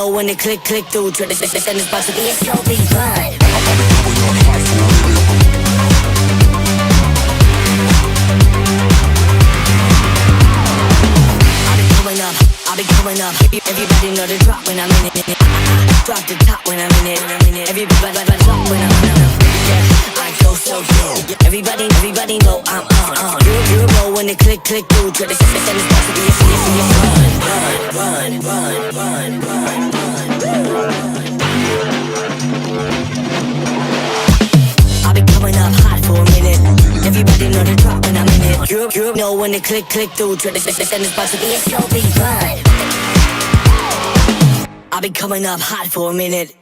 know when it click through. Try to send this about to be a slow beat run. I'll be coming up. Everybody know the drop when I'm in it. Drop the top when I'm in it. Everybody drop when I'm in it. Yeah, I go so good. Everybody know I'm on. You know when it click through. Try to send this about to be a run. I'll be coming up hot for a minute. Everybody know the drop when I'm in it. You know when it click through. Try to send this about to be a slow beat run. I'll be coming up hot for a minute.